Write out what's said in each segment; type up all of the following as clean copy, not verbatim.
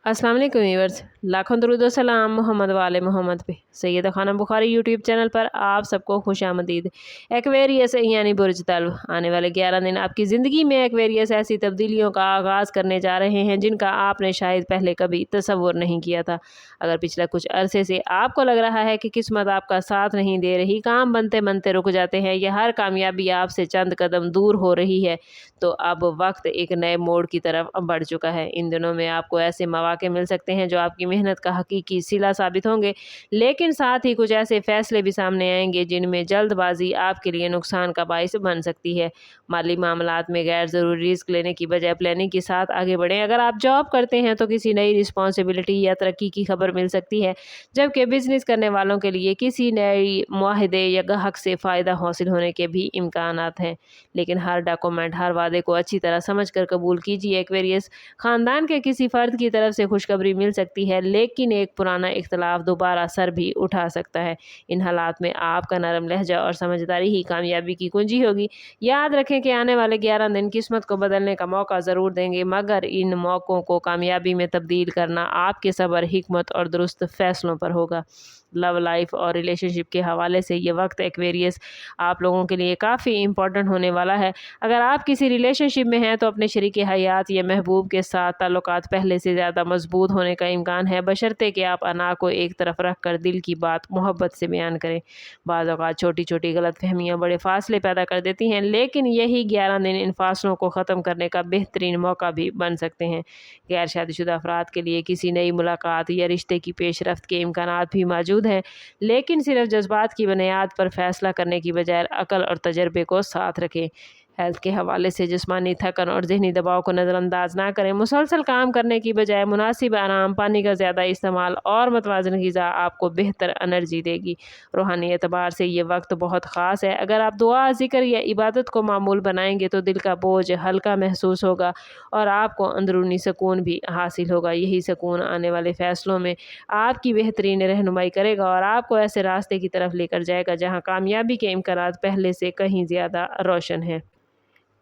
अस्सलाम वालेकुम व्यूअर्स, लाखों दरूद व सलाम मोहम्मद वाले मोहम्मद पे। सैयद खाना बुखारी यूट्यूब चैनल पर आप सबको खुशामदीद। एक्वेरियस यानी बुर्ज तल्व, आने वाले 11 दिन आपकी ज़िंदगी में एक्वेरियस ऐसी तब्दीलियों का आगाज़ करने जा रहे हैं जिनका आपने शायद पहले कभी तसव्वुर नहीं किया था। अगर पिछले कुछ अरसे से आपको लग रहा है कि किस्मत आपका साथ नहीं दे रही, काम बनते बनते रुक जाते हैं या हर कामयाबी आपसे चंद कदम दूर हो रही है, तो अब वक्त एक नए मोड़ की तरफ बढ़ चुका है। इन दिनों में आपको ऐसे मौके मिल सकते हैं जो आपकी मेहनत का हकीकी सिला साबित होंगे, लेकिन साथ ही कुछ ऐसे फैसले भी सामने आएंगे जिनमें जल्दबाजी आपके लिए नुकसान का बाइस बन सकती है। माली मामलात में गैर ज़रूरी रिस्क लेने की बजाय प्लानिंग के साथ आगे बढ़ें। अगर आप जॉब करते हैं तो किसी नई रिस्पॉन्सिबिलिटी या तरक्की की खबर मिल सकती है, जबकि बिजनेस करने वालों के लिए किसी नई मुआहदे या ग्राहक से फ़ायदा हासिल होने के भी इम्कानात हैं। लेकिन हर डॉक्यूमेंट, हर वादे को अच्छी तरह समझ कर कबूल कीजिए। एक्वेरियस खानदान के किसी फ़र्द की तरफ से खुशखबरी मिल सकती है, लेकिन एक पुराना इख्तलाफ दोबारा सर भी उठा सकता है। इन हालात में आपका नरम लहजा और समझदारी ही कामयाबी की कुंजी होगी। याद रखें कि आने वाले 11 दिन किस्मत को बदलने का मौका ज़रूर देंगे, मगर इन मौक़ों को कामयाबी में तब्दील करना आपके सब्र, हिकमत और दुरुस्त फैसलों पर होगा। लव लाइफ और रिलेशनशिप के हवाले से ये वक्त एक्वेरियस आप लोगों के लिए काफ़ी इम्पोर्टेंट होने वाला है। अगर आप किसी रिलेशनशिप में हैं तो अपने शरीक हयात या महबूब के साथ ताल्लुकात पहले से ज़्यादा मजबूत होने का इम्कान है, बशर्ते कि आप अना को एक तरफ रख कर दिल की बात मोहब्बत से बयान करें। बाज़ औक़ात छोटी छोटी गलत फहमियाँ बड़े फासले पैदा कर देती हैं, लेकिन यही 11 दिन इन फासलों को ख़त्म करने का बेहतरीन मौका भी बन सकते हैं। गैर शादीशुदा अफराद के लिए किसी नई मुलाकात या रिश्ते की पेशरफ्त के इम्कानात भी मौजूद हैं, लेकिन सिर्फ जज्बात की बुनियाद पर फैसला करने की बजाय अकल और तजर्बे को साथ रखें। हेल्थ के हवाले से जिस्मानी थकन और ज़हनी दबाव को नज़रअंदाज ना करें। मुसलसल काम करने की बजाय मुनासिब आराम, पानी का ज़्यादा इस्तेमाल और मतवाज़न ग़िज़ा आपको बेहतर एनर्जी देगी। रूहानी एतबार से ये वक्त बहुत ख़ास है। अगर आप दुआ, ज़िक्र या इबादत को मामूल बनाएंगे तो दिल का बोझ हल्का महसूस होगा और आपको अंदरूनी सुकून भी हासिल होगा। यही सुकून आने वाले फ़ैसलों में आपकी बेहतरीन रहनुमाई करेगा और आपको ऐसे रास्ते की तरफ लेकर जाएगा जहाँ कामयाबी के इम्कानात पहले से कहीं ज़्यादा रोशन है।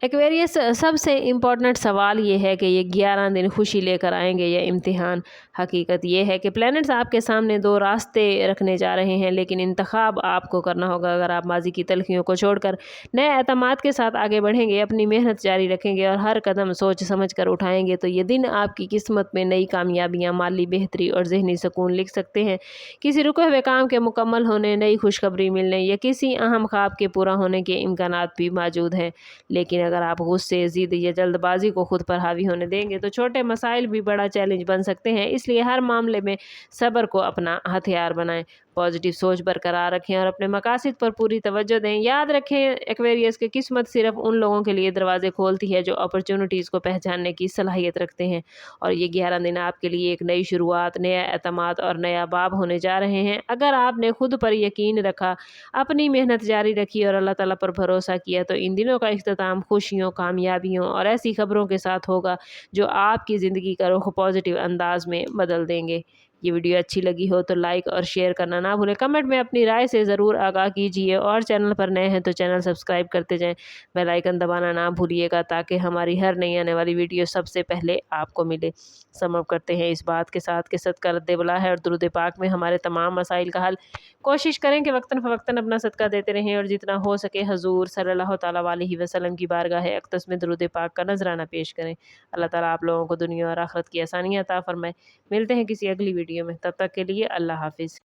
एक्वेरियस सबसे इम्पॉर्टेंट सवाल ये है कि ये 11 दिन खुशी लेकर आएंगे या इम्तिहान। हकीकत ये है कि प्लैनेट्स आपके सामने दो रास्ते रखने जा रहे हैं, लेकिन इंतखाब आपको करना होगा। अगर आप माजी की तलखियों को छोड़कर नए एतमाद के साथ आगे बढ़ेंगे, अपनी मेहनत जारी रखेंगे और हर कदम सोच समझ कर उठाएंगे, तो ये दिन आपकी किस्मत में नई कामयाबियाँ, माली बेहतरी और जहनी सुकून लिख सकते हैं। किसी रुके हुए काम के मुकम्मल होने, नई खुशखबरी मिलने या किसी अहम ख्वाब के पूरा होने के इम्कानात भी मौजूद हैं। लेकिन अगर आप गुस्से, ज़िद या जल्दबाजी को खुद पर हावी होने देंगे तो छोटे मसाइल भी बड़ा चैलेंज बन सकते हैं। इसलिए हर मामले में सब्र को अपना हथियार बनाएं, पॉजिटिव सोच बरकरार रखें और अपने मकासद पर पूरी तवज्जो दें। याद रखें, एक्वेरियस की किस्मत सिर्फ उन लोगों के लिए दरवाजे खोलती है जो अपॉर्चुनिटीज़ को पहचानने की सलाहियत रखते हैं। और ये 11 दिन आपके लिए एक नई शुरुआत, नया एतमाद और नया बाब होने जा रहे हैं। अगर आपने खुद पर यकीन रखा, अपनी मेहनत जारी रखी और अल्लाह ताला पर भरोसा किया, तो इन दिनों का इख्तिताम खुशियों, कामयाबियों और ऐसी खबरों के साथ होगा जो आपकी ज़िंदगी का रुख पॉजिटिव अंदाज में बदल देंगे। ये वीडियो अच्छी लगी हो तो लाइक और शेयर करना ना भूलें। कमेंट में अपनी राय से ज़रूर आगाह कीजिए और चैनल पर नए हैं तो चैनल सब्सक्राइब करते जाएं। बेल आइकन दबाना ना भूलिएगा ताकि हमारी हर नई आने वाली वीडियो सबसे पहले आपको मिले। समअप करते हैं इस बात के साथ कि सदका रद्द बला है और दुरूद पाक में हमारे तमाम मसाइल का हल। कोशिश करें कि वक्तन फ़वक्तन अपना सदका देते रहें और जितना हो सके हजूर सल्लल्लाहु ताला अलैहि वसल्लम की बारगाह अक़दस में दुरूद पाक का नजराना पेश करें। अल्लाह ताला आप लोगों को दुनिया और आखिरत की आसानियाँ अता फरमाए। मिलते हैं किसी अगली वीडियो में, तब तक के लिए अल्लाह हाफिज़।